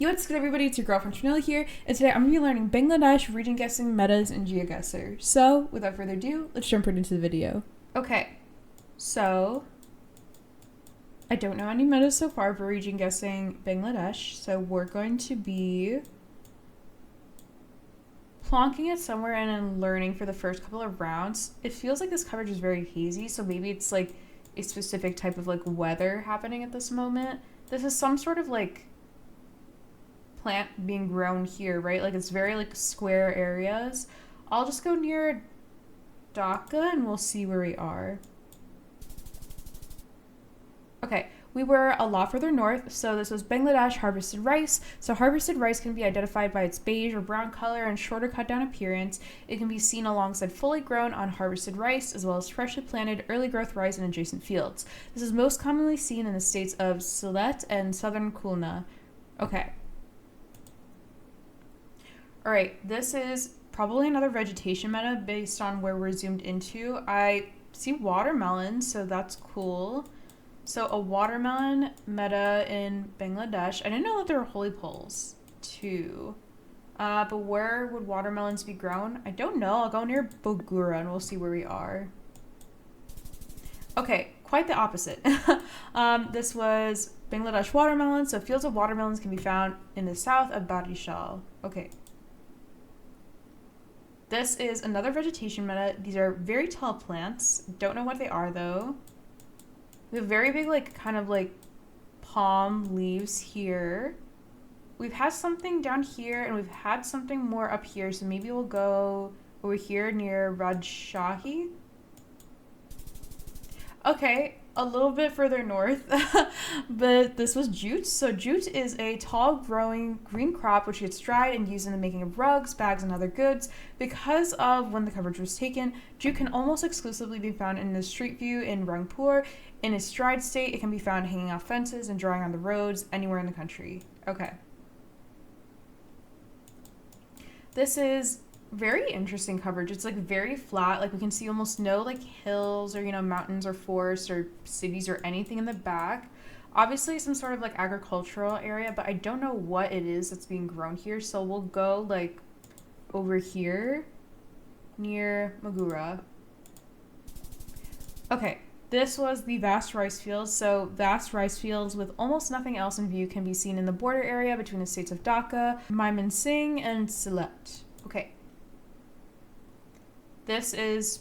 Yo, what's good everybody, it's your girlfriend Chanel here, and today I'm going to be learning Bangladesh region guessing metas in Geoguessr. So, without further ado, let's jump right into the video. Okay, so I don't know any metas so far for region guessing Bangladesh, so we're going to be plonking it somewhere and then learning for the first couple of rounds. It feels like this coverage is very hazy, so maybe it's like a specific type of like weather happening at this moment. This is some sort of like plant being grown here, right? Like it's very like square areas. I'll just go near Dhaka and we'll see where we are. Okay, we were a lot further north, so this was Bangladesh harvested rice. So harvested rice can be identified by its beige or brown color and shorter cut down appearance. It can be seen alongside fully grown unharvested rice, as well as freshly planted early growth rice in adjacent fields. This is most commonly seen in the states of Sylhet and southern Khulna. Okay. All right, this is probably another vegetation meta based on where we're zoomed into. I see watermelons, so that's cool. So a watermelon meta in Bangladesh. I didn't know that there were holy poles too. But where would watermelons be grown? I don't know. I'll go near Bogura and we'll see where we are. Okay, quite the opposite. This was Bangladesh watermelon. So fields of watermelons can be found in the south of Barishal. Okay. This is another vegetation meta. These are very tall plants. Don't know what they are though. We have very big like kind of like palm leaves here. We've had something down here and we've had something more up here. So maybe we'll go over here near Rajshahi. Okay, a little bit further north, but this was jute. So jute is a tall growing green crop which gets dried and used in the making of rugs, bags, and other goods. Because of when the coverage was taken, jute can almost exclusively be found in the street view in Rangpur. In its dried state, it can be found hanging off fences and drying on the roads anywhere in the country. Okay. This is very interesting coverage. It's like very flat. Like we can see almost no like hills or, you know, mountains or forests or cities or anything in the back. Obviously some sort of like agricultural area, but I don't know what it is that's being grown here. So we'll go like over here near Magura. Okay. This was the vast rice fields. So vast rice fields with almost nothing else in view can be seen in the border area between the states of Dhaka, Mymensingh, and Sylhet. Okay. This is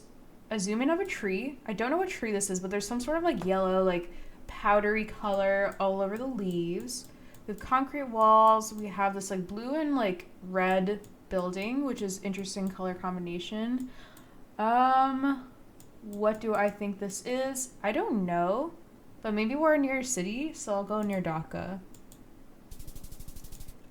a zoom in of a tree. I don't know what tree this is, but there's some sort of like yellow, like powdery color all over the leaves. With concrete walls, we have this like blue and like red building, which is interesting color combination. What do I think this is? I don't know, but maybe we're near a city, so I'll go near Dhaka.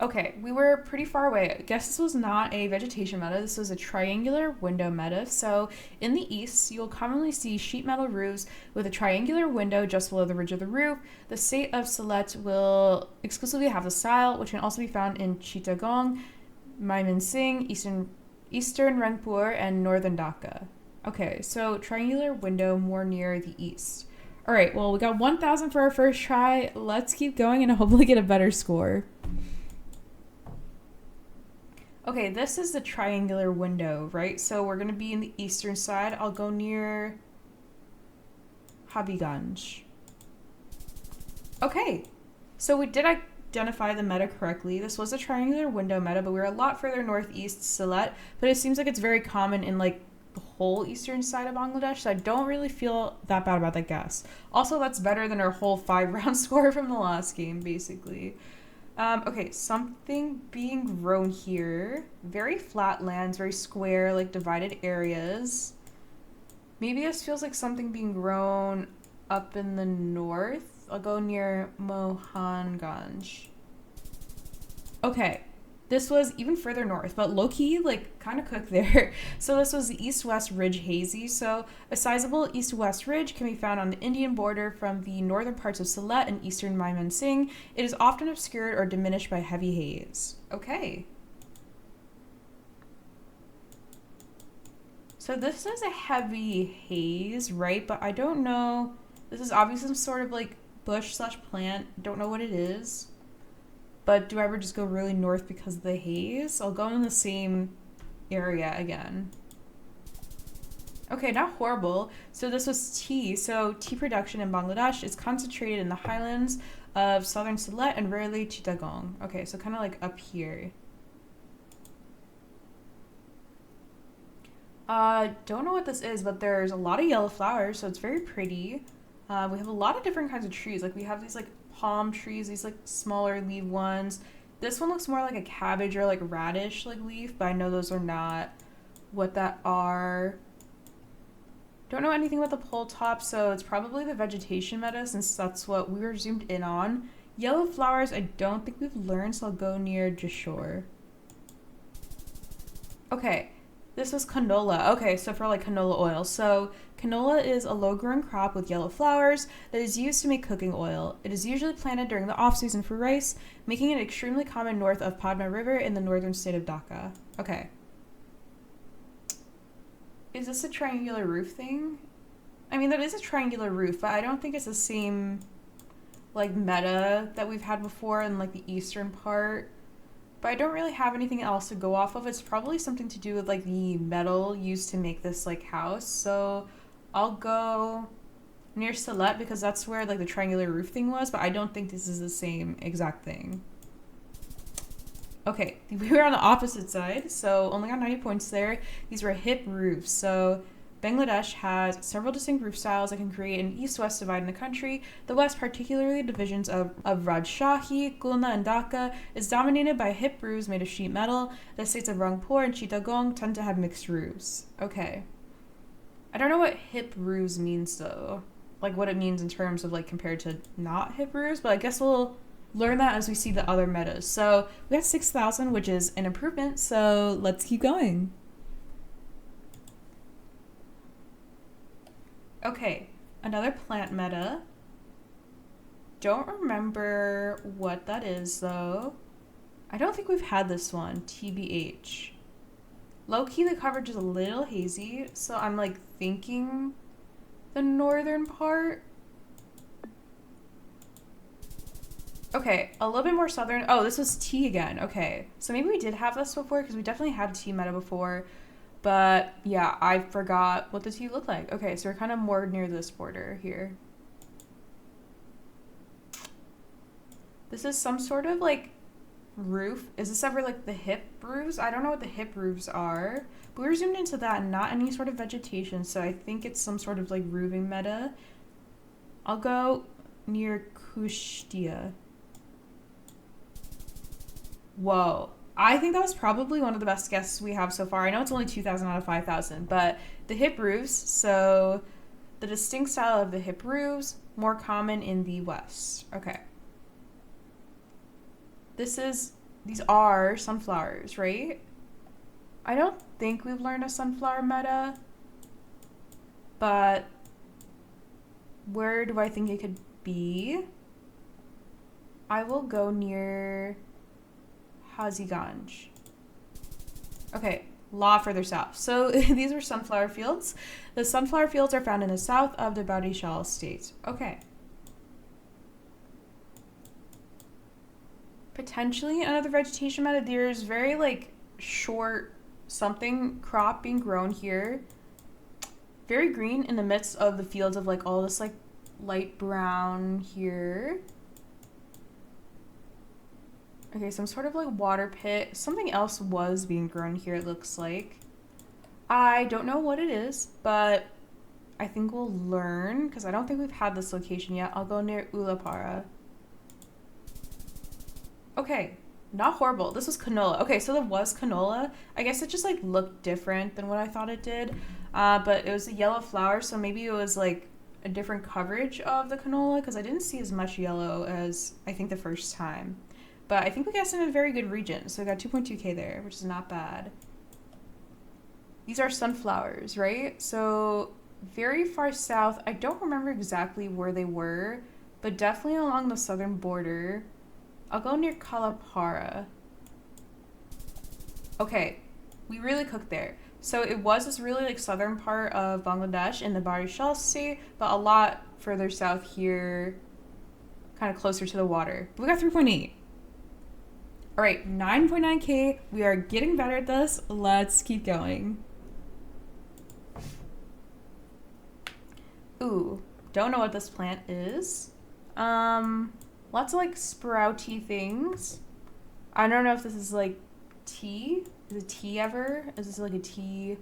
Okay, we were pretty far away. I guess this was not a vegetation meta. This was a triangular window meta. So in the east, you'll commonly see sheet metal roofs with a triangular window just below the ridge of the roof. The state of Sylhet will exclusively have the style, which can also be found in Chittagong, Mymensingh, eastern Rangpur, and northern Dhaka. Okay, so triangular window more near the east. All right, well, we got 1,000 for our first try. Let's keep going and hopefully get a better score. Okay, this is the triangular window, right? So we're going to be in the eastern side. I'll go near Habiganj. Okay, so we did identify the meta correctly. This was a triangular window meta, but we were a lot further northeast, Sylhet. But it seems like it's very common in like the whole eastern side of Bangladesh, so I don't really feel that bad about that guess. Also, that's better than our whole 5-round score from the last game, basically. Okay, something being grown here. Very flat lands, very square, like divided areas. Maybe this feels like something being grown up in the north. I'll go near Mohanganj. Okay. This was even further north, but low-key, like, kind of cooked there. So this was the east-west ridge hazy. So a sizable east-west ridge can be found on the Indian border from the northern parts of Sylhet and eastern Mymensingh. It is often obscured or diminished by heavy haze. Okay. So this is a heavy haze, right? But I don't know. This is obviously some sort of, like, bush/plant. Don't know what it is. but do I ever just go really north because of the haze? I'll go in the same area again. Okay, not horrible. So this was tea. So tea production in Bangladesh is concentrated in the highlands of southern Sylhet and rarely Chittagong. Okay, so kind of like up here. Don't know what this is, but there's a lot of yellow flowers, so it's very pretty. We have a lot of different kinds of trees. Like we have these like palm trees, these like smaller leaf ones. This one looks more like a cabbage or like radish like leaf, but I know those are not what that are. Don't know anything about the pole top, so it's probably the vegetation meta since that's what we were zoomed in on. Yellow flowers, I don't think we've learned, so I'll go near Jashore. Okay, this was canola. Okay, so for like canola oil. So canola is a low-growing crop with yellow flowers that is used to make cooking oil. It is usually planted during the off-season for rice, making it extremely common north of Padma River in the northern state of Dhaka. Okay. Is this a triangular roof thing? I mean, that is a triangular roof, but I don't think it's the same, like, meta that we've had before in, like, the eastern part. But I don't really have anything else to go off of. It's probably something to do with, like, the metal used to make this, like, house. So I'll go near Sylhet because that's where, like, the triangular roof thing was, but I don't think this is the same exact thing. Okay, we were on the opposite side, so only got 90 points there. These were hip roofs. So Bangladesh has several distinct roof styles that can create an east-west divide in the country. The west, particularly divisions of Rajshahi, Khulna, and Dhaka, is dominated by hip roofs made of sheet metal. The states of Rangpur and Chittagong tend to have mixed roofs. Okay. I don't know what hip roofs means, though. Like, what it means in terms of, like, compared to not hip roofs, but I guess we'll learn that as we see the other metas. So we got 6,000, which is an improvement, so let's keep going. Okay, another plant meta. Don't remember what that is, though. I don't think we've had this one, TBH. Low-key, the coverage is a little hazy, so I'm, like, thinking the northern part. Okay, a little bit more southern. Oh, this was tea again. Okay, so maybe we did have this before because we definitely had tea meta before. But yeah, I forgot what the tea looked like. Okay, so we're kind of more near this border here. This is some sort of like roof. Is this ever like the hip roofs? I don't know what the hip roofs are. But we were zoomed into that and not any sort of vegetation. So I think it's some sort of like roofing meta. I'll go near Kushtia. Whoa. I think that was probably one of the best guesses we have so far. I know it's only 2,000 out of 5,000, but the hip roofs, so the distinct style of the hip roofs, more common in the West. Okay. These are sunflowers, right? I don't think we've learned a sunflower meta, but where do I think it could be? I will go near Haziganj. Okay, a lot further south. So these are sunflower fields. The sunflower fields are found in the south of the Barishal state. Okay. Potentially another vegetation meta. There's very like short something crop being grown here. Very green in the midst of the fields of like all this like light brown here. Okay, some sort of like water pit. Something else was being grown here, it looks like. I don't know what it is, but I think we'll learn because I don't think we've had this location yet. I'll go near Ulapara. Okay, not horrible. This was canola. Okay, so there was canola. I guess it just like looked different than what I thought it did. But it was a yellow flower, so maybe it was like a different coverage of the canola because I didn't see as much yellow as I think the first time. But I think we got in a very good region. So we got 2.2k there, which is not bad. These are sunflowers, right? So very far south. I don't remember exactly where they were, but definitely along the southern border. I'll go near Kalapara. Okay, we really cooked there. So it was this really like southern part of Bangladesh in the Barishal state, but a lot further south here, kind of closer to the water. But we got 3.8. All right, 9.9K. We are getting better at this. Let's keep going. Ooh, don't know what this plant is. Lots of like sprouty things. I don't know if this is like tea. Is it tea ever? Is this like a tea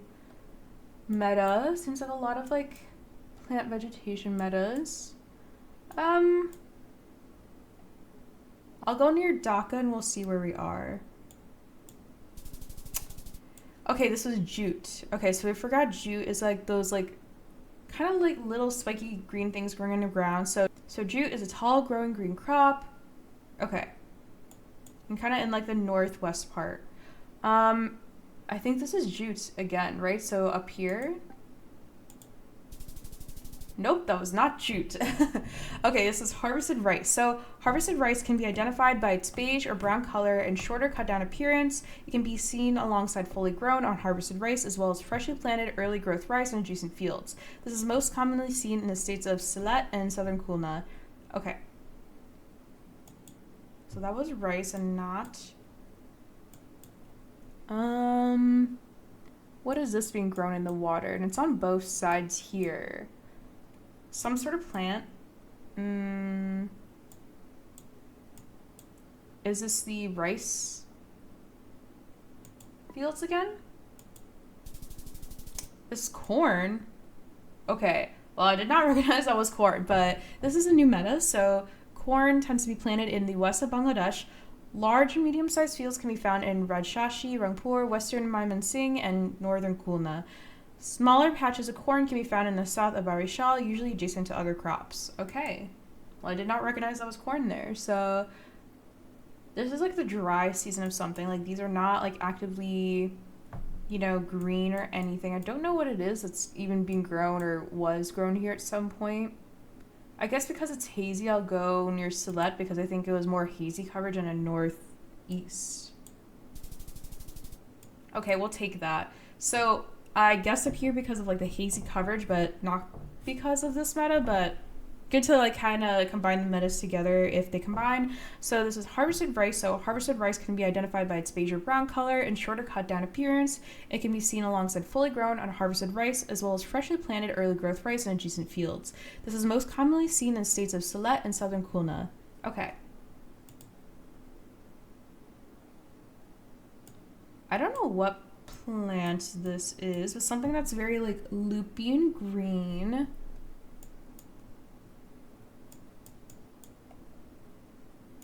meta? Seems like a lot of like plant vegetation metas. I'll go near Dhaka and we'll see where we are. Okay, this was jute. Okay, so we forgot jute is like those like kind of like little spiky green things growing in the ground. So jute is a tall growing green crop. Okay. And kind of in like the northwest part. I think this is jute again, right? So up here. Nope, that was not jute. Okay, this is harvested rice. So harvested rice can be identified by its beige or brown color and shorter cut down appearance. It can be seen alongside fully grown on harvested rice as well as freshly planted early growth rice in adjacent fields. This is most commonly seen in the states of Sylhet and southern Khulna. Okay. So that was rice and not... What is this being grown in the water? And it's on both sides here. Some sort of plant. Is this the rice fields again? This is corn. Okay. Well, I did not recognize that was corn, but this is a new meta. So corn tends to be planted in the west of Bangladesh. Large and medium-sized fields can be found in Rajshahi, Rangpur, western Mymensingh, and northern Khulna. Smaller patches of corn can be found in the south of Barishal, usually adjacent to other crops. Okay. Well, I did not recognize that was corn there. So this is like the dry season of something. Like these are not like actively, you know, green or anything. I don't know what it is that's even being grown or was grown here at some point. I guess because it's hazy, I'll go near Sylhet because I think it was more hazy coverage in a northeast. Okay, we'll take that. So I guess up here because of like the hazy coverage, but not because of this meta, but good to like kind of combine the metas together if they combine. So this is harvested rice. So harvested rice can be identified by its beige or brown color and shorter cut down appearance. It can be seen alongside fully grown unharvested rice as well as freshly planted early growth rice in adjacent fields. This is most commonly seen in states of Sylhet and southern Khulna. Okay. I don't know what plant this is, but something that's very like loopy and green.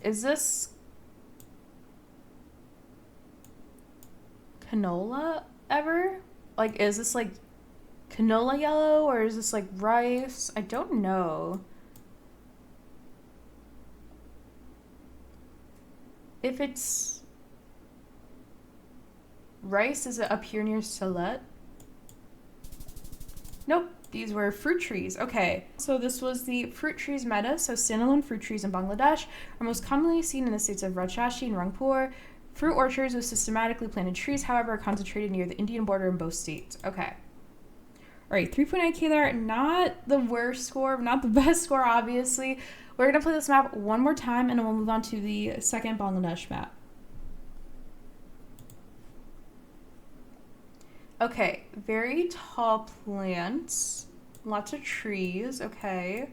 Is this canola ever? Like, is this like canola yellow or is this like rice? I don't know. If it's rice, is it up here near Sylhet? Nope, these were fruit trees. Okay, so this was the fruit trees meta. So standalone fruit trees in Bangladesh are most commonly seen in the states of Rajshahi and Rangpur. Fruit orchards with systematically planted trees, however, are concentrated near the Indian border in both states. Okay. All right, 3.9K there. Not the worst score, not the best score, obviously. We're going to play this map one more time, and then we'll move on to the second Bangladesh map. Okay, very tall plants, lots of trees, okay.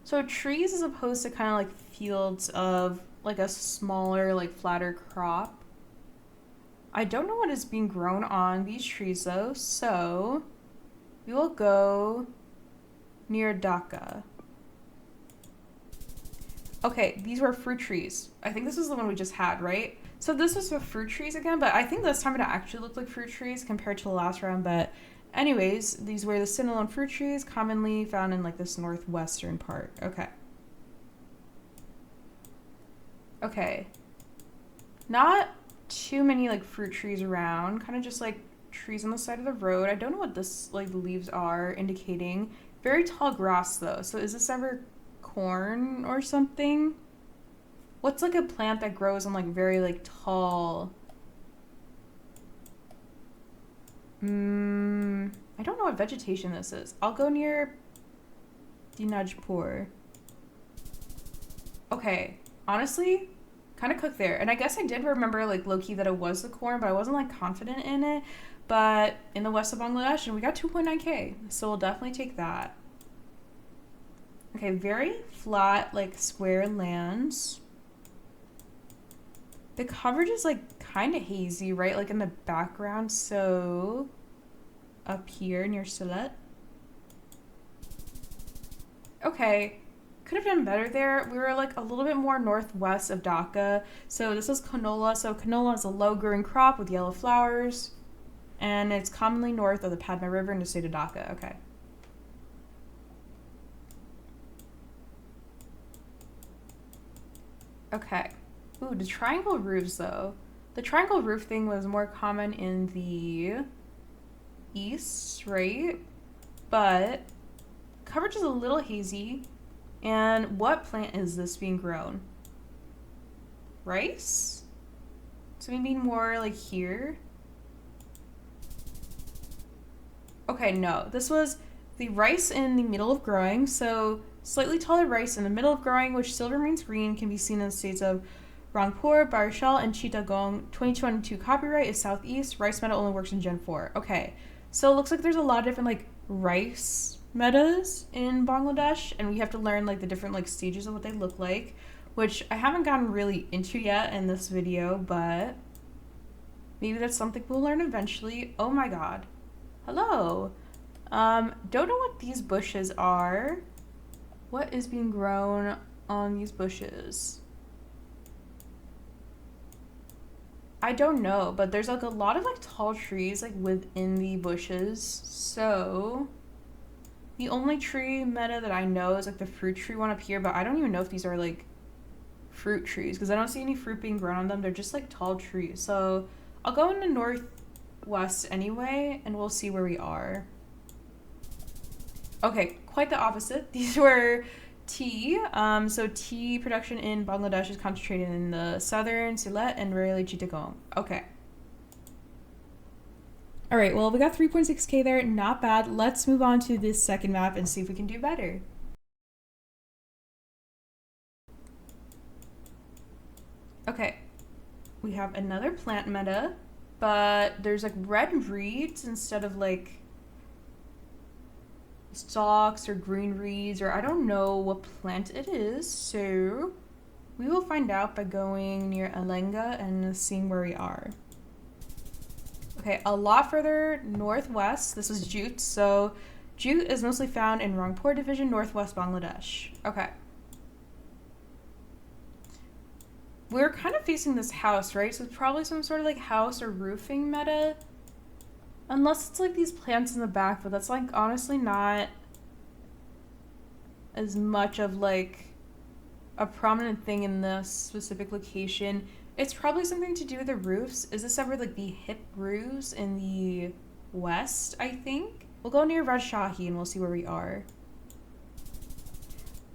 So trees as opposed to kind of like fields of like a smaller, like flatter crop. I don't know what is being grown on these trees though, so we will go near Dhaka. Okay, these were fruit trees. I think this was the one we just had, right? So this was the fruit trees again, but I think this time it actually looked like fruit trees compared to the last round. But anyways, these were the standalone fruit trees commonly found in like this northwestern part. Okay. Okay. Not too many like fruit trees around, kind of just like trees on the side of the road. I don't know what this like leaves are indicating. Very tall grass though. So is this ever corn or something? What's like a plant that grows on like very like tall? I don't know what vegetation this is. I'll go near Dinajpur. Okay, honestly, kind of cooked there. And I guess I did remember like low-key that it was the corn, but I wasn't like confident in it. But in the west of Bangladesh, and we got 2.9K, so we'll definitely take that. Okay, very flat, like square lands. The coverage is like kind of hazy, right? Like in the background, so up here near Sylhet. Okay, could have done better there. We were like a little bit more northwest of Dhaka. So this is canola. So canola is a low-growing crop with yellow flowers, and it's commonly north of the Padma River in the state of Dhaka. Okay. Okay. Ooh, the triangle roofs though. The triangle roof thing was more common in the east, right? But coverage is a little hazy. And what plant is this being grown? Rice? So maybe more like here. Okay, no. This was the rice in the middle of growing. So slightly taller rice in the middle of growing, which still remains green, can be seen in the states of Rangpur, Barishal, and Chittagong. 2022 copyright is Southeast. Rice meta only works in Gen 4. Okay, so it looks like there's a lot of different like rice metas in Bangladesh, and we have to learn like the different like stages of what they look like, which I haven't gotten really into yet in this video, but maybe that's something we'll learn eventually. Oh my god. Hello. Don't know what these bushes are. What is being grown on these bushes? I don't know, but there's like a lot of like tall trees like within the bushes. So the only tree meta that I know is like the fruit tree one up here, but I don't even know if these are like fruit trees because I don't see any fruit being grown on them. They're just like tall trees. So I'll go into northwest anyway, and we'll see where we are. Okay, quite the opposite. These were tea. So tea production in Bangladesh is concentrated in the southern Sylhet and rarely Chittagong. Okay. All right, well, we got 3.6K there. Not bad. Let's move on to this second map and see if we can do better. Okay, we have another plant meta, but there's like red reeds instead of like stalks or green reeds, or I don't know what plant it is, so we will find out by going near Alenga and seeing where we are. Okay, a lot further northwest, this is jute. So jute is mostly found in Rangpur division, northwest Bangladesh. Okay. We're kind of facing this house, right? So it's probably some sort of like house or roofing meta. Unless it's like these plants in the back, but that's like honestly not as much of like a prominent thing in this specific location. It's probably something to do with the roofs. Is this ever like the hip roofs in the west, I think? We'll go near Rajshahi and we'll see where we are.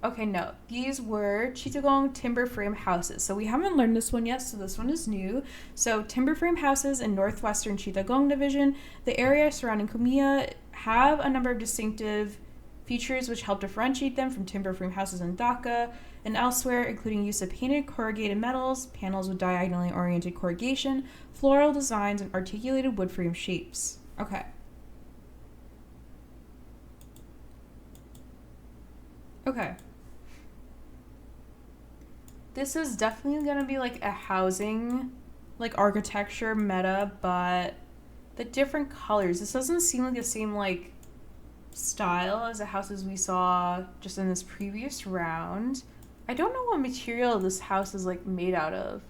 Okay, no. These were Chittagong timber frame houses. So we haven't learned this one yet, so this one is new. So timber frame houses in northwestern Chittagong division. The area surrounding Kumia have a number of distinctive features which help differentiate them from timber frame houses in Dhaka and elsewhere, including use of painted corrugated metals, panels with diagonally oriented corrugation, floral designs, and articulated wood frame shapes. Okay. Okay. This is definitely gonna be like a housing, like architecture meta, but the different colors. This doesn't seem like the same like style as the houses we saw just in this previous round. I don't know what material this house is like made out of.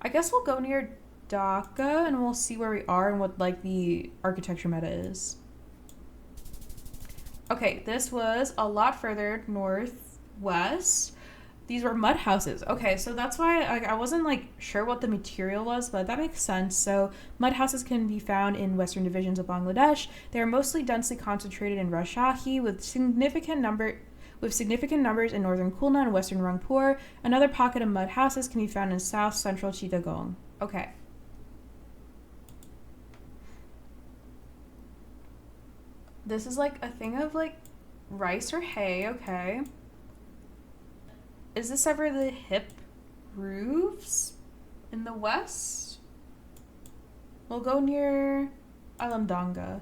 I guess we'll go near Dhaka and we'll see where we are and what like the architecture meta is. Okay, this was a lot further northwest. These were mud houses. Okay, so that's why I wasn't like sure what the material was, but that makes sense. So mud houses can be found in western divisions of Bangladesh. They are mostly densely concentrated in Rajshahi with significant numbers in northern Khulna and western Rangpur. Another pocket of mud houses can be found in south central Chittagong. Okay. This is like a thing of like Rice or hay, okay. Is this ever the hip roofs in the west? We'll go near Alamdanga.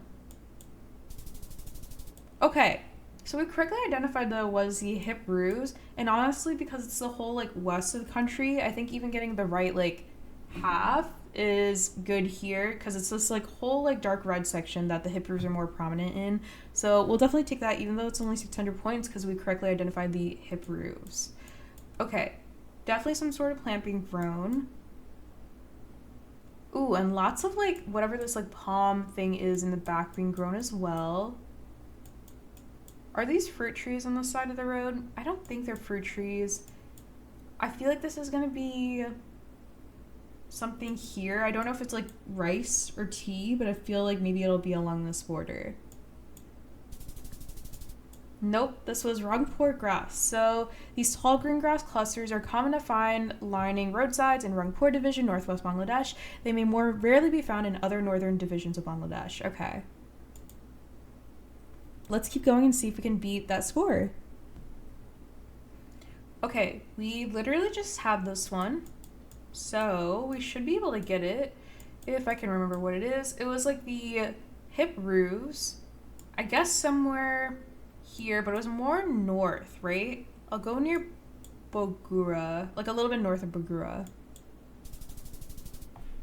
Okay, so we correctly identified the Wazi hip roofs, and honestly, because it's the whole like west of the country, I think even getting the right like half is good here because it's this like whole like dark red section that the hip roofs are more prominent in. So we'll definitely take that even though it's only 600 points because we correctly identified the hip roofs. Okay, definitely some sort of plant being grown. Ooh, and lots of like whatever this like palm thing is in the back being grown as well. Are these fruit trees on the side of the road? I don't think they're fruit trees. I feel like this is gonna be something here. I don't know if it's like rice or tea, but I feel like maybe it'll be along this border. Nope, this was Rangpur grass. So these tall green grass clusters are common to find lining roadsides in Rangpur division, northwest Bangladesh. They may more rarely be found in other northern divisions of Bangladesh. Okay. Let's keep going and see if we can beat that score. Okay, we literally just had this one. So we should be able to get it if I can remember what it is. It was like the hip roofs. I guess somewhere here, but it was more north, right? I'll go near Bogura, like a little bit north of Bogura.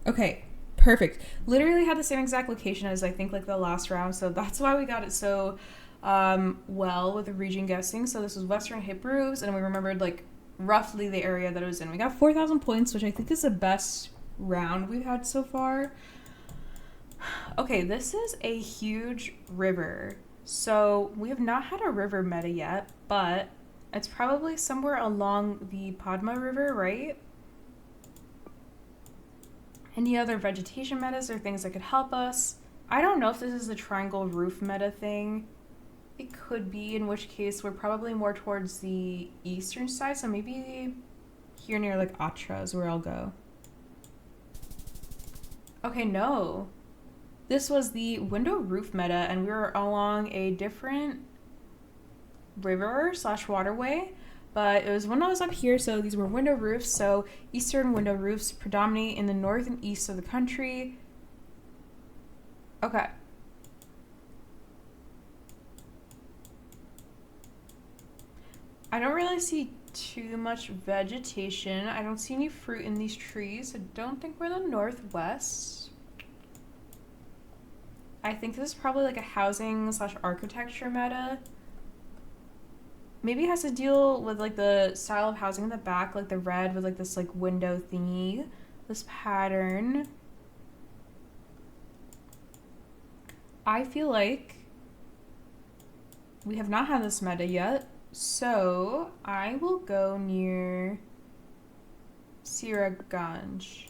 Okay, perfect. Literally had the same exact location as I think like the last round, so that's why we got it so well with the region guessing. So this was Western hip roofs, and we remembered like roughly the area that it was in. We got 4,000 points, which I think is the best round we've had so far. Okay, this is a huge river. So we have not had a river meta yet, but it's probably somewhere along the Padma River, right? Any other vegetation metas or things that could help us? I don't know if this is the triangle roof meta thing. It could be, in which case we're probably more towards the eastern side, so maybe here near like Atra is where I'll go. Okay, no. This was the window roof meta, and we were along a different river / waterway, but it was when I was up here, so these were window roofs. So eastern window roofs predominate in the north and east of the country. Okay. I don't really see too much vegetation. I don't see any fruit in these trees. I don't think we're in the northwest. I think this is probably like a housing / architecture meta. Maybe it has to deal with like the style of housing in the back, like the red with like this like window thingy, this pattern. I feel like we have not had this meta yet, so I will go near Siraganj.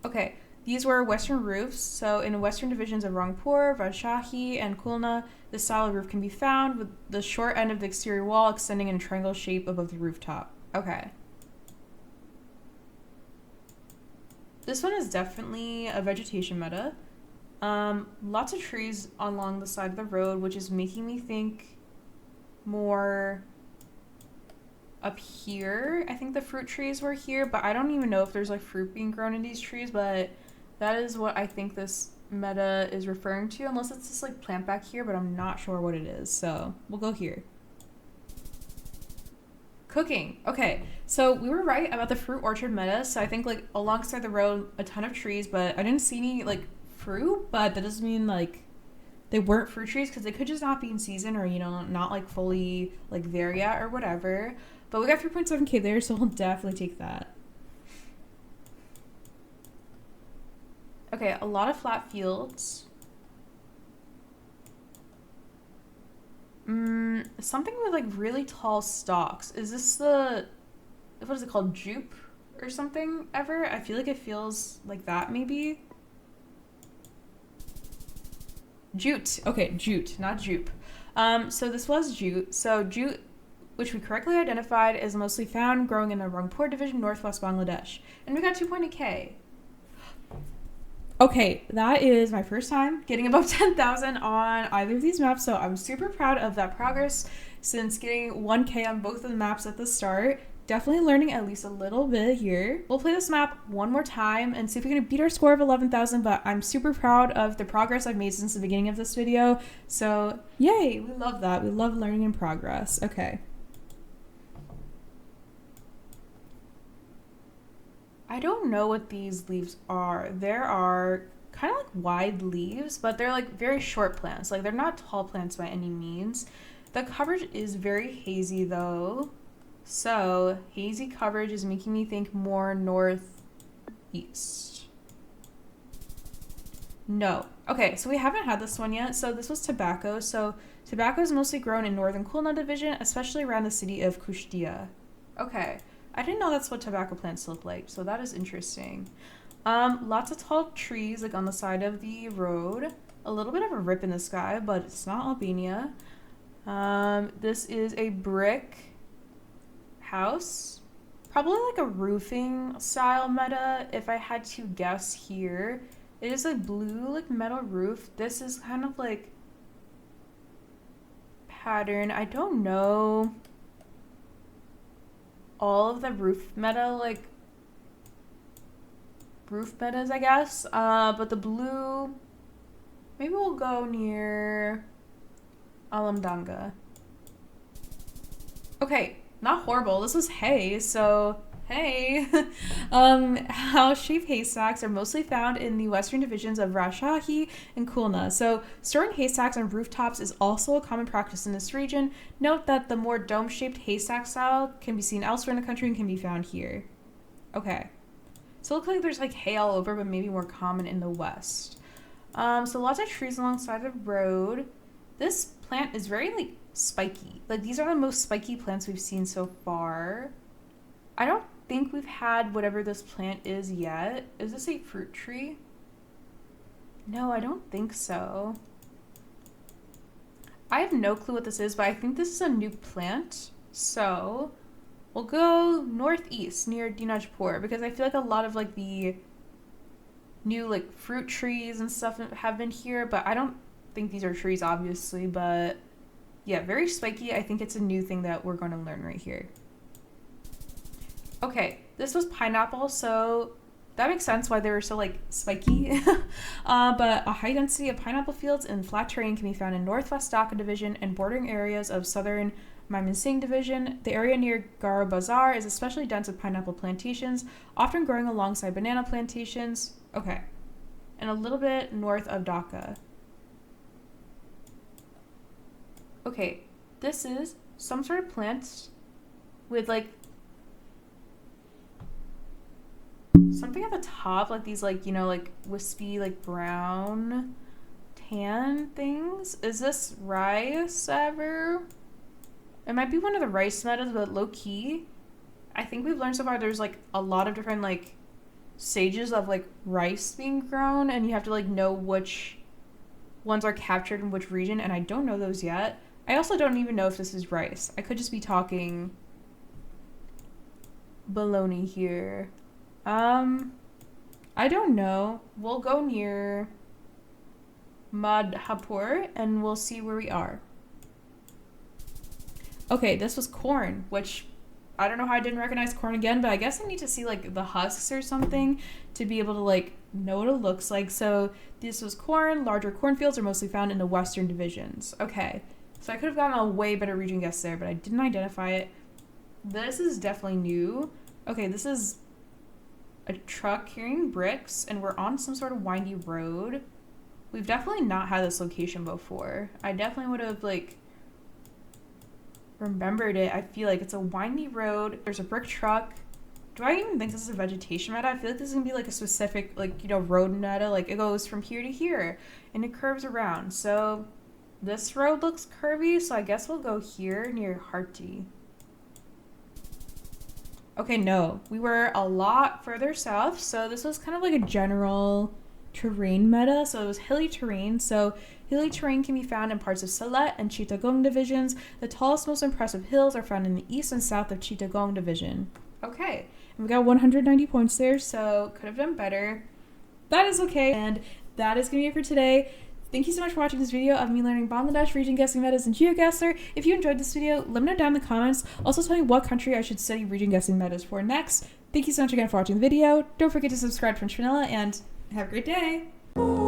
Okay. These were western roofs, so in western divisions of Rangpur, Rajshahi, and Khulna, this style of roof can be found with the short end of the exterior wall extending in a triangle shape above the rooftop. Okay. This one is definitely a vegetation meta. Lots of trees along the side of the road, which is making me think more up here. I think the fruit trees were here, but I don't even know if there's like fruit being grown in these trees, but that is what I think this meta is referring to, unless it's this like plant back here, but I'm not sure what it is. So we'll go here. Cooking. Okay, so we were right about the fruit orchard meta. So I think like alongside the road, a ton of trees, but I didn't see any like fruit, but that doesn't mean like they weren't fruit trees, because they could just not be in season, or you know, not like fully like there yet or whatever. But we got 3.7k there, so we'll definitely take that. Okay, a lot of flat fields. Something with like really tall stalks. Is this the, what is it called, jute or something ever? I feel like it feels like that maybe. Jute. Okay, jute, not jupe. So this was jute. So jute, which we correctly identified, is mostly found growing in the Rangpur division, northwest Bangladesh. And we got 2.8k. Okay, that is my first time getting above 10,000 on either of these maps, so I'm super proud of that progress since getting 1K on both of the maps at the start. Definitely learning at least a little bit here. We'll play this map one more time and see if we can beat our score of 11,000, but I'm super proud of the progress I've made since the beginning of this video. So yay, we love that. We love learning in progress. Okay. I don't know what these leaves are. There are kind of like wide leaves, but they're like very short plants. Like they're not tall plants by any means. The coverage is very hazy though. So hazy coverage is making me think more northeast. No. Okay, so we haven't had this one yet. So this was tobacco. So tobacco is mostly grown in northern Khulna division, especially around the city of Kushtia. Okay. I didn't know that's what tobacco plants look like, so that is interesting. Lots of tall trees like on the side of the road. A little bit of a rip in the sky, but it's not Albania. This is a brick house. Probably like a roofing style meta if I had to guess here. It is a blue like metal roof. This is kind of like pattern. I don't know all of the roof meta, like roof metas, I guess. But the blue, maybe we'll go near Alamdanga. Okay, not horrible. This was hay, so hey. House-shaped haystacks are mostly found in the western divisions of Rajshahi and Khulna. So storing haystacks on rooftops is also a common practice in this region. Note that the more dome-shaped haystack style can be seen elsewhere in the country and can be found here. Okay. So it looks like there's like hay all over, but maybe more common in the west. So lots of trees alongside the road. This plant is very like spiky. Like these are the most spiky plants we've seen so far. I don't think we've had whatever this plant is yet. Is this a fruit tree? No, I don't think so. I have no clue what this is, but I think this is a new plant. So we'll go northeast near Dinajpur because I feel like a lot of like the new like fruit trees and stuff have been here, but I don't think these are trees obviously, but yeah, very spiky. I think it's a new thing that we're going to learn right here. Okay, this was pineapple, so that makes sense why they were so like spiky. But a high density of pineapple fields and flat terrain can be found in Northwest Dhaka division and bordering areas of southern Mymensingh division. The area near Garo Bazar is especially dense with pineapple plantations, often growing alongside banana plantations. Okay, and a little bit north of Dhaka. Okay, this is some sort of plant with like something at the top, like these like, you know, like wispy like brown tan things. Is this rice ever? It might be one of the rice meadows, but low key I think we've learned so far there's like a lot of different like stages of like rice being grown, and you have to like know which ones are captured in which region, and I don't know those yet. I also don't even know if this is rice. I could just be talking baloney here. I don't know. We'll go near Madhapur and we'll see where we are. Okay, this was corn, which I don't know how I didn't recognize corn again, but I guess I need to see like the husks or something to be able to like know what it looks like. So this was corn. Larger cornfields are mostly found in the western divisions. Okay, so I could have gotten a way better region guess there, but I didn't identify it. This is definitely new. Okay, this is a truck carrying bricks, and we're on some sort of windy road. We've definitely not had this location before. I definitely would have like remembered it. I feel like it's a windy road. There's a brick truck. Do I even think this is a vegetation meta? I feel like this is gonna be like a specific like, you know, road meta. Like it goes from here to here and it curves around. So this road looks curvy, so I guess we'll go here near Harti. Okay, no, we were a lot further south, so this was kind of like a general terrain meta. So it was hilly terrain. So hilly terrain can be found in parts of Sylhet and Chittagong divisions. The tallest, most impressive hills are found in the east and south of Chittagong division. Okay, and we got 190 points there, so could have done better. that is okay. And that is going to be it for today. Thank you so much for watching this video of me learning Bangladesh, region guessing metas, and Geoguessr. If you enjoyed this video, let me know down in the comments. Also tell me what country I should study region guessing metas for next. Thank you so much again for watching the video. Don't forget to subscribe to Vanilla, and have a great day!